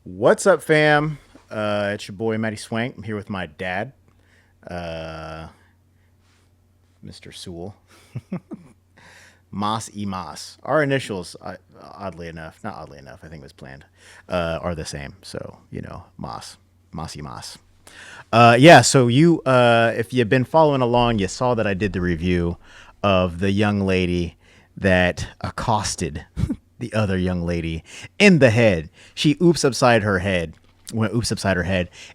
What's up, fam? It's your boy Matty Swank. I'm here with my dad, uh, Mr. Sewell. Moss E Moss. Our initials, oddly enough, not oddly enough, I think it was planned, are the same. So, Moss. Mossy Moss. Yeah, so if you've been following along, you saw that I did the review of the young lady that accosted the other young lady in the head. She went oops upside her head,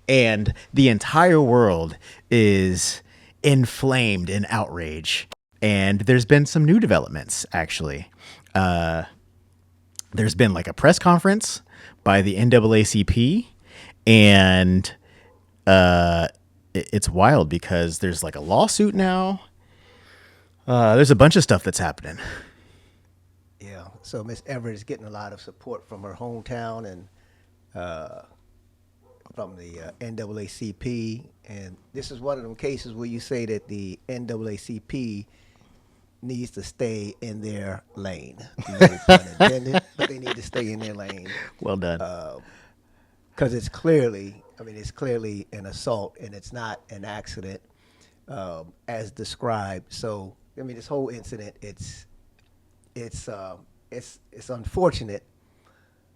and the entire world is inflamed in outrage. And there's been some new developments, actually. There's been like a press conference by the NAACP, and it's wild because there's like a lawsuit now. There's a bunch of stuff that's happening. Yeah, so Miss Everett is getting a lot of support from her hometown and from the NAACP. And this is one of them cases where you say that the NAACP needs to stay in their lane. No pun intended, but they need to stay in their lane Well done. because it's clearly an assault and it's not an accident as described. So, this whole incident, it's unfortunate,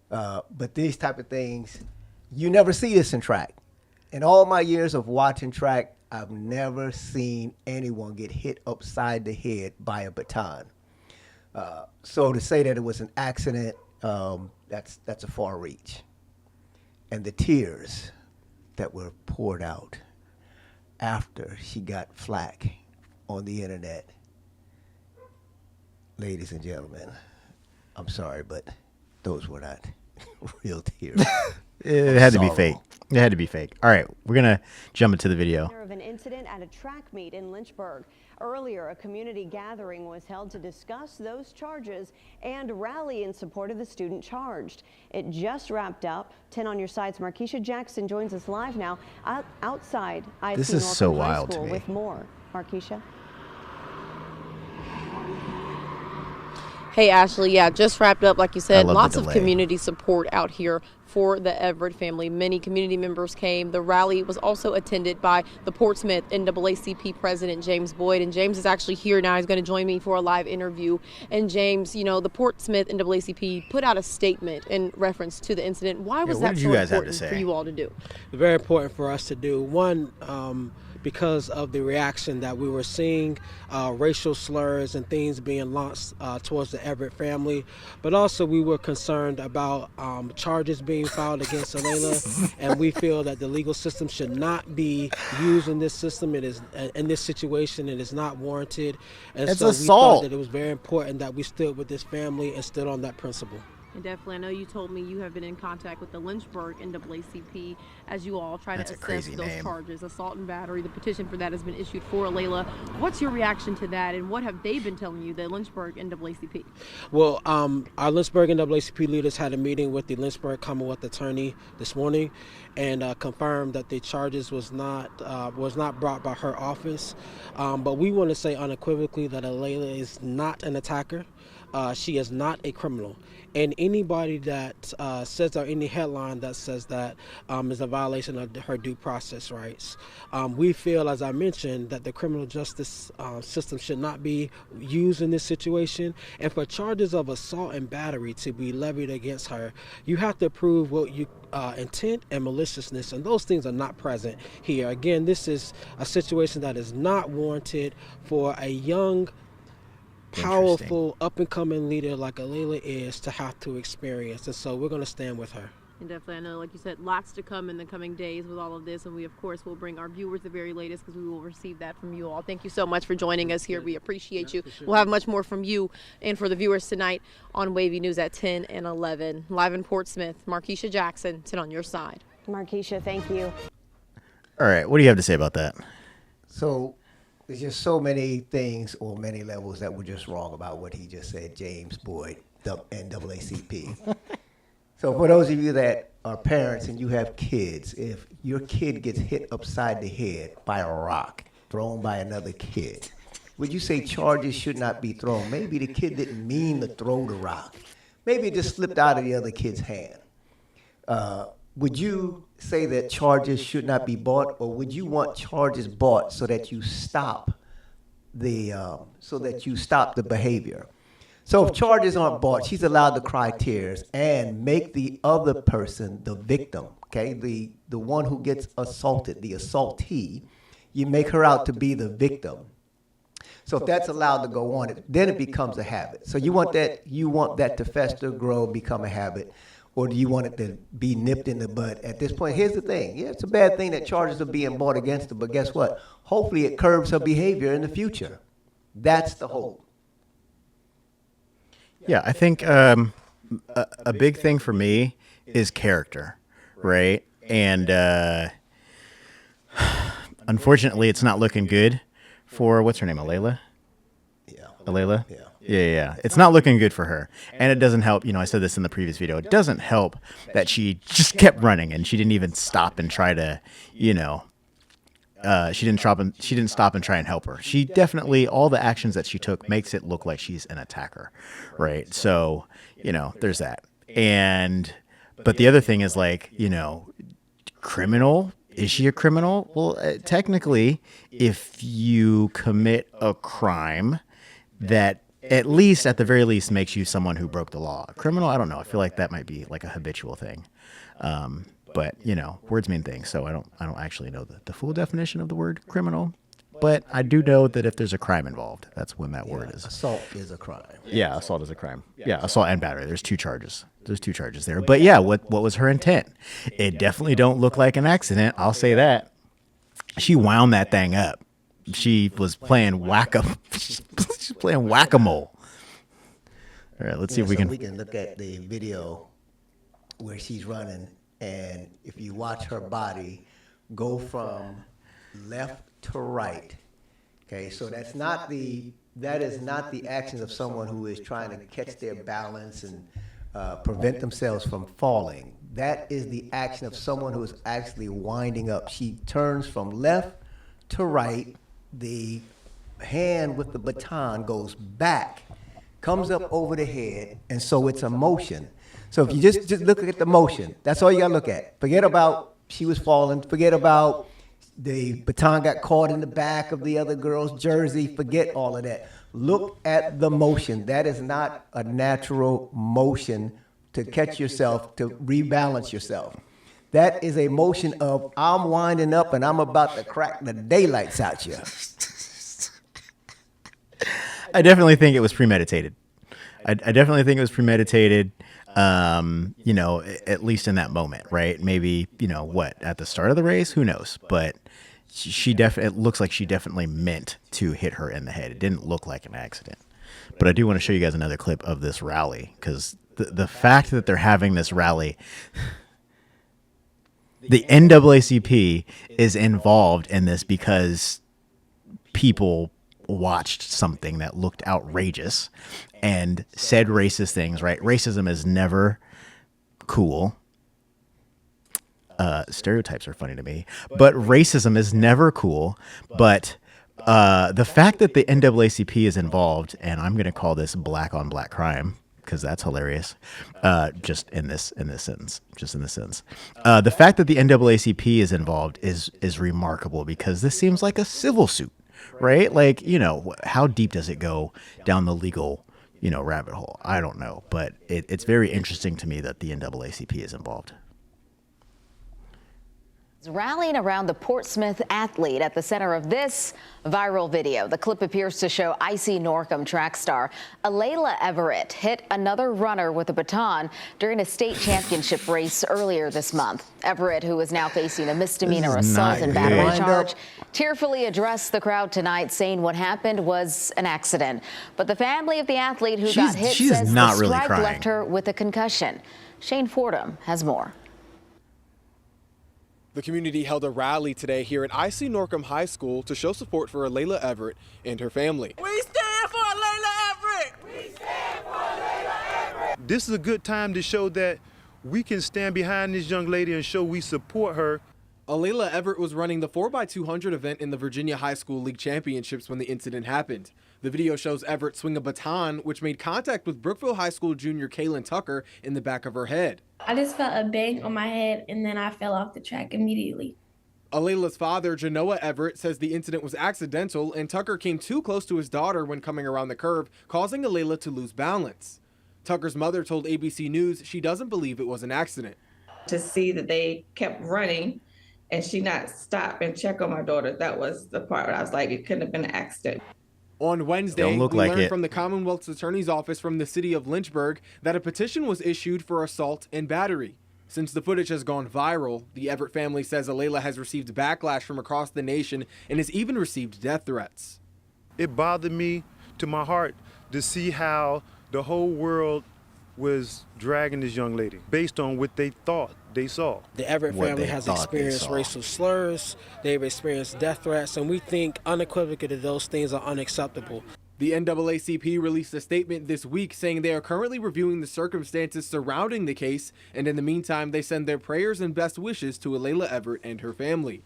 but these type of things, you never see this in track. In all my years of watching track, I've never seen anyone get hit upside the head by a baton. So to say that it was an accident, that's a far reach. And the tears that were poured out after she got flack on the internet, ladies and gentlemen, I'm sorry, but those were not real tears. It of had to be sorrow. fake. It had to be fake. All right, we're gonna jump into the video. Of an incident at a track meet in Lynchburg. Earlier, a community gathering was held to discuss those charges and rally in support of the student charged. It just wrapped up. 10 on your side's Markeisha Jackson joins us live now outside IC This is Norfolk so High wild to School me. with more. Markeisha. Hey, Ashley. Yeah, just wrapped up. Like you said, love the lots of delay. community support out here for the Everett family. Many community members came. The rally was also attended by the Portsmouth NAACP president, James Boyd. And James is actually here now. He's going to join me for a live interview. And James, the Portsmouth NAACP put out a statement in reference to the incident. Why was what that did so you guys have to important say? for you all to do? Very important for us to do. One, because of the reaction that we were seeing, racial slurs and things being launched towards the Everett family, but also we were concerned about charges being filed against Alayla, and we feel that the legal system should not be used in this system. It is in this situation. It is not warranted, and It's so we assault. thought that it was very important that we stood with this family and stood on that principle. And definitely, I know you told me you have been in contact with the Lynchburg NAACP as you all try That's to a assess crazy those name. charges, assault and battery. The petition for that has been issued for Layla. What's your reaction to that, and what have they been telling you, the Lynchburg NAACP? Well, our Lynchburg NAACP leaders had a meeting with the Lynchburg Commonwealth Attorney this morning, and confirmed that the charges was not brought by her office. But we want to say unequivocally that Alayla is not an attacker. She is not a criminal, and anybody that says, or any headline that says that is a violation of her due process rights. We feel, as I mentioned, that the criminal justice system should not be used in this situation, and for charges of assault and battery to be levied against her, you have to prove what you intent and maliciousness, and those things are not present here. Again, this is a situation that is not warranted for a young, powerful, up-and-coming leader like Alayla is to have to experience, and so we're going to stand with her. And definitely, I know, like you said, lots to come in the coming days with all of this, and we, of course, will bring our viewers the very latest because we will receive that from you all. Thank you so much for joining us here. We appreciate you. We'll have much more from you and for the viewers tonight on Wavy News at 10 and 11. Live in Portsmouth, Markeisha Jackson, 10 on your side. Markeisha, thank you. All right, what do you have to say about that? So there's just so many things or many levels that were just wrong about what he just said, James Boyd, the NAACP. So for those of you that are parents and you have kids, if your kid gets hit upside the head by a rock thrown by another kid, would you say charges should not be thrown? Maybe the kid didn't mean to throw the rock. Maybe it just slipped out of the other kid's hand. would you say that charges should not be bought, or would you want charges bought so that you stop the behavior? So if charges aren't bought, she's allowed to cry tears and make the other person the victim, okay? The one who gets assaulted, the assaultee, you make her out to be the victim. So if that's allowed to go on, then it becomes a habit. So you want that to fester, grow, become a habit, or do you want it to be nipped in the bud? At this point, here's the thing. Yeah, it's a bad thing that charges are being brought against her, but guess what? Hopefully it curbs her behavior in the future. That's the hope. Yeah, I think a big thing for me is character, right? And unfortunately, it's not looking good for, what's her name, Alayla? Yeah. Alayla? Yeah. Yeah. It's not looking good for her. And it doesn't help, I said this in the previous video, it doesn't help that she just kept running and she didn't even stop and try to, she didn't stop and try and help her. She definitely, all the actions that she took makes it look like she's an attacker, right? So, there's that. But the other thing is like, criminal. Is she a criminal? Well, technically, if you commit a crime that at the very least makes you someone who broke the law. A criminal, I don't know. I feel like that might be like a habitual thing. But words mean things, so I don't actually know the full definition of the word criminal. But I do know that if there's a crime involved, that's when that word is. Assault is a crime. Yeah, assault is a crime. Yeah, assault and battery. There's two charges. There. But yeah, what was her intent? It definitely don't look like an accident. I'll say that. She wound that thing up. She was playing She's playing whack-a-mole. All right, let's see if we can. We can look at the video where she's running, and if you watch her body go from left to right, okay, so that is not the actions of someone who is trying to catch their balance and prevent themselves from falling. That is the action of someone who is actually winding up. She turns from left to right. The hand with the baton goes back, comes up over the head, and so it's a motion. So if you just look at the motion, that's all you gotta look at. Forget about she was falling. Forget about the baton got caught in the back of the other girl's jersey. Forget all of that. Look at the motion. That is not a natural motion to catch yourself, to rebalance yourself. That is a motion of I'm winding up and I'm about to crack the daylights out you. I definitely think it was premeditated. At least in that moment, right? Maybe, at the start of the race, who knows? But it looks like she definitely meant to hit her in the head. It didn't look like an accident. But I do want to show you guys another clip of this rally, because the fact that they're having this rally, the NAACP is involved in this because people watched something that looked outrageous and said racist things, right? Racism is never cool. Stereotypes are funny to me, but racism is never cool. But the fact that the NAACP is involved, and I'm going to call this black on black crime because that's hilarious. Just in this sentence. The fact that the NAACP is involved is remarkable because this seems like a civil suit, right? Like, how deep does it go down the legal, rabbit hole? I don't know, but it's very interesting to me that the NAACP is involved. Rallying around the Portsmouth athlete at the center of this viral video. The clip appears to show icy Norcom track star Alayla Everett hit another runner with a baton during a state championship race earlier this month. Everett, who is now facing a misdemeanor assault and battery charge, tearfully addressed the crowd tonight, saying what happened was an accident. But the family of the athlete who got hit says the strike left her with a concussion. Shane Fordham has more. The community held a rally today here at IC Norcom High School to show support for Alayla Everett and her family. We stand for Alayla Everett! We stand for Alayla Everett! This is a good time to show that we can stand behind this young lady and show we support her. Alayla Everett was running the 4x200 event in the Virginia High School League Championships when the incident happened. The video shows Everett swing a baton, which made contact with Brookville High School junior Kaylin Tucker in the back of her head. I just felt a bang on my head, and then I fell off the track immediately. Alayla's father, Genoa Everett, says the incident was accidental and Tucker came too close to his daughter when coming around the curve, causing Alayla to lose balance. Tucker's mother told ABC News she doesn't believe it was an accident. To see that they kept running and she not stop and check on my daughter, that was the part where I was like, it couldn't have been an accident. On Wednesday, we learned from the Commonwealth's Attorney's Office from the city of Lynchburg that a petition was issued for assault and battery. Since the footage has gone viral, the Everett family says Alayla has received backlash from across the nation and has even received death threats. It bothered me to my heart to see how the whole world was dragging this young lady based on what they thought they saw. The Everett family has experienced racial slurs, they've experienced death threats, and we think unequivocally that those things are unacceptable. The NAACP released a statement this week saying they are currently reviewing the circumstances surrounding the case, and in the meantime, they send their prayers and best wishes to Alayla Everett and her family.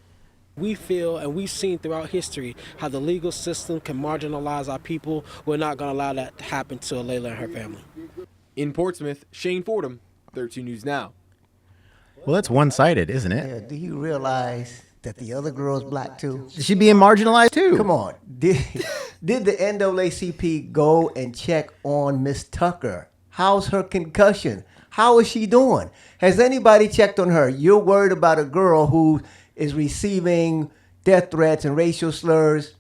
We feel, and we've seen throughout history, how the legal system can marginalize our people. We're not going to allow that to happen to Alayla and her family. In Portsmouth, Shane Fordham, 13 News Now. Well, that's one-sided, isn't it? Yeah, do you realize that the other girl's black too? Is she being marginalized too? Come on. Did the NAACP go and check on Miss Tucker? How's her concussion? How is she doing? Has anybody checked on her? You're worried about a girl who is receiving death threats and racial slurs.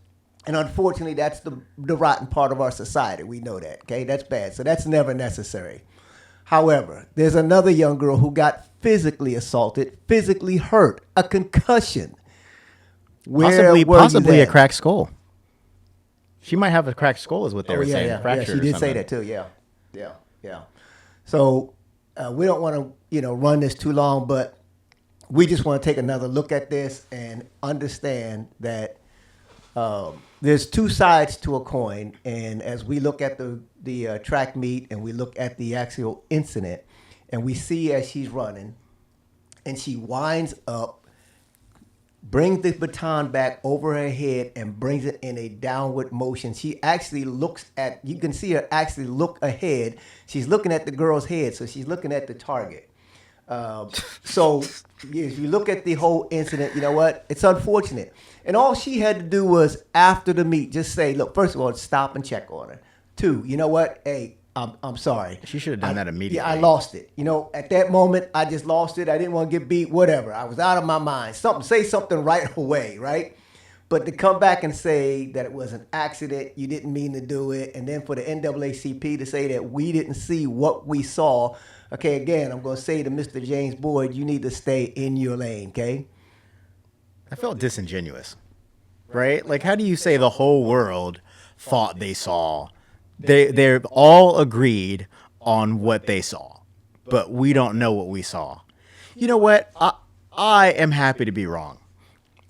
And unfortunately, that's the rotten part of our society. We know that, okay? That's bad. So that's never necessary. However, there's another young girl who got physically assaulted, physically hurt, a concussion. Possibly a cracked skull. She might have a cracked skull is what they were saying. Yeah, she did say that too, yeah. So we don't want to, run this too long, but we just want to take another look at this and understand that there's two sides to a coin, and as we look at the track meet and we look at the actual incident, and we see as she's running, and she winds up, brings the baton back over her head and brings it in a downward motion. She actually you can see her actually look ahead. She's looking at the girl's head, so she's looking at the target. So if you look at the whole incident, you know what? It's unfortunate. And all she had to do was, after the meet, just say, look, first of all, stop and check on her. 2, you know what? Hey, I'm sorry. She should have done that immediately. Yeah, I lost it. At that moment, I just lost it. I didn't want to get beat, whatever. I was out of my mind. Say something right away, right? But to come back and say that it was an accident, you didn't mean to do it, and then for the NAACP to say that we didn't see what we saw, okay, again, I'm going to say to Mr. James Boyd, you need to stay in your lane, okay? I felt disingenuous, right? Like, how do you say the whole world thought they saw? They're all agreed on what they saw, but we don't know what we saw. You know what? I am happy to be wrong.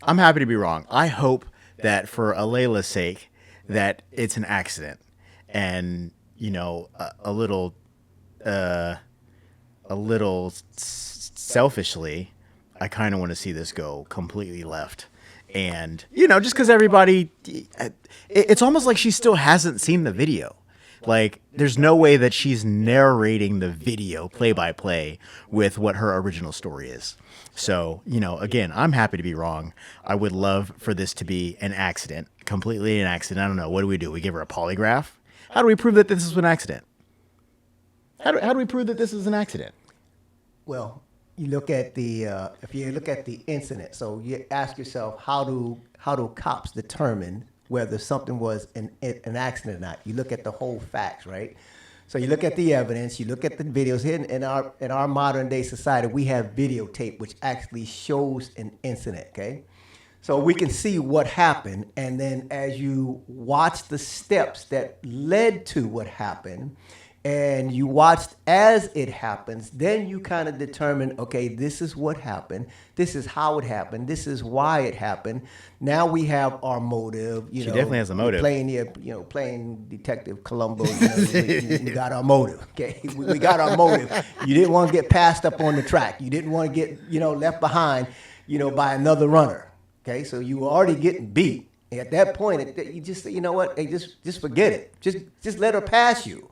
I'm happy to be wrong. I hope that for Alayla's sake, that it's an accident, and a little selfishly, I kind of want to see this go completely left. And, just because everybody, it's almost like she still hasn't seen the video. Like, there's no way that she's narrating the video play by play with what her original story is. So, again, I'm happy to be wrong. I would love for this to be an accident, completely an accident. I don't know. What do? We give her a polygraph? How do we prove that this is an accident? How do we prove that this is an accident? Well, you look at if you look at the incident, so you ask yourself, how do cops determine whether something was an accident or not? You look at the whole facts, right? So you look at the evidence, you look at the videos. Here in our modern day society, we have videotape which actually shows an incident, okay? So we can see what happened, and then as you watch the steps that led to what happened, and you watched as it happens, then you kind of determine, okay, this is what happened. This is how it happened. This is why it happened. Now we have our motive. She definitely has a motive. Playing Detective Columbo. We got our motive. Okay, we got our motive. You didn't want to get passed up on the track. You didn't want to get left behind, by another runner. Okay, so you were already getting beat. At that point, you just say, you know what? Hey, just forget it. Just let her pass you.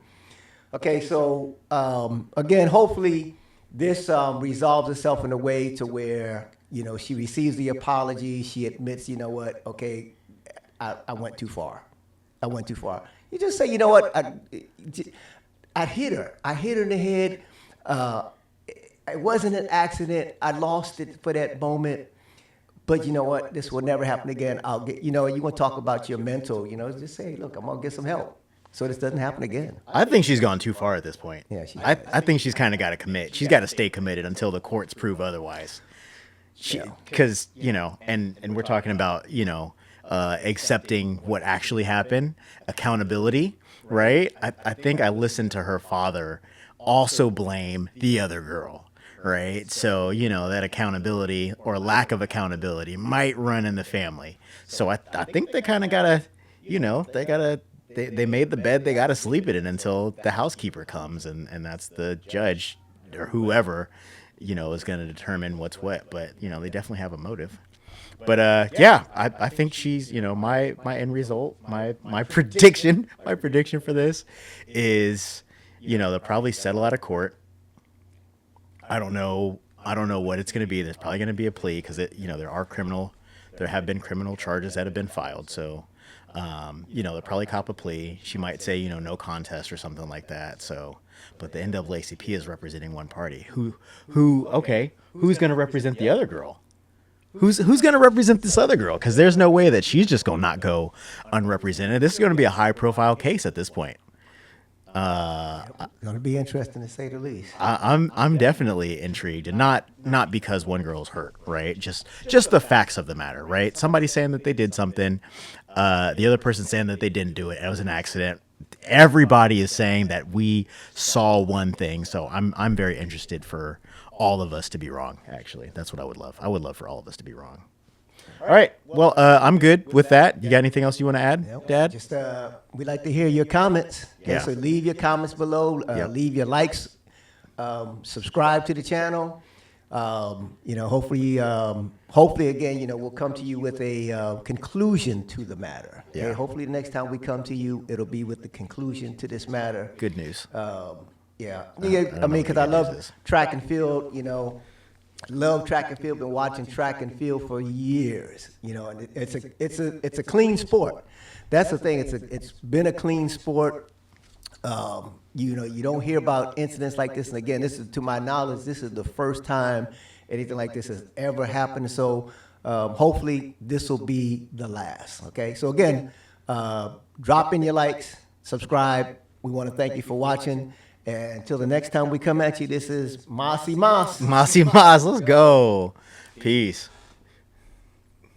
Okay, so again, hopefully this resolves itself in a way to where she receives the apology. She admits, you know what? Okay, I went too far. I went too far. You just say, you know what? I hit her. I hit her in the head. It wasn't an accident. I lost it for that moment. But you know what? This will never happen again. I'll get. You want to talk about your mental. Just say, look, I'm gonna get some help, so this doesn't happen again. I think she's gone too far at this point. Yeah, I think she's kind of got to commit. She's got to stay committed until the courts prove otherwise. Because and we're talking about accepting what actually happened, accountability, right? I think I listened to her father also blame the other girl. Right. So, that accountability or lack of accountability might run in the family. So I think they kind of got to, they made the bed, they got to sleep in it until the housekeeper comes. And that's the judge or whoever, is going to determine what's what. But, they definitely have a motive. But I think she's, my end result, my prediction for this is, they'll probably settle out of court. I don't know what it's going to be. There's probably going to be a plea because there have been criminal charges that have been filed. So, they'll probably cop a plea. She might say, no contest or something like that. So, but the NAACP is representing one party. Who's going to represent the other girl? Who's going to represent this other girl? Because there's no way that she's just going to not go unrepresented. This is going to be a high profile case at this point. Going to be interesting to say the least. I'm definitely intrigued, and not because one girl's hurt, right? Just the facts of the matter, right? Somebody saying that they did something, the other person saying that they didn't do it. It was an accident. Everybody is saying that we saw one thing, so I'm very interested for all of us to be wrong. Actually, that's what I would love. I would love for all of us to be wrong. All right. Well, I'm good with that. You got anything else you want to add, Dad? Just we'd like to hear your comments. Okay, Yeah. So leave your comments below. Leave your likes. Subscribe to the channel. Hopefully again, we'll come to you with a conclusion to the matter. Okay? Yeah. Hopefully the next time we come to you, it'll be with the conclusion to this matter. Good news. Because I love track and field. Love track and field. Been watching track and field for years. And it's a clean sport. That's the thing. It's been a clean sport. You don't hear about incidents like this. And again, this is, to my knowledge, this is the first time anything like this has ever happened. So hopefully this will be the last. Okay. So again, drop in your likes, subscribe. We want to thank you for watching. And until the next time we come at you, this is Mossy Moss. Mossy Moss. Let's go. Peace.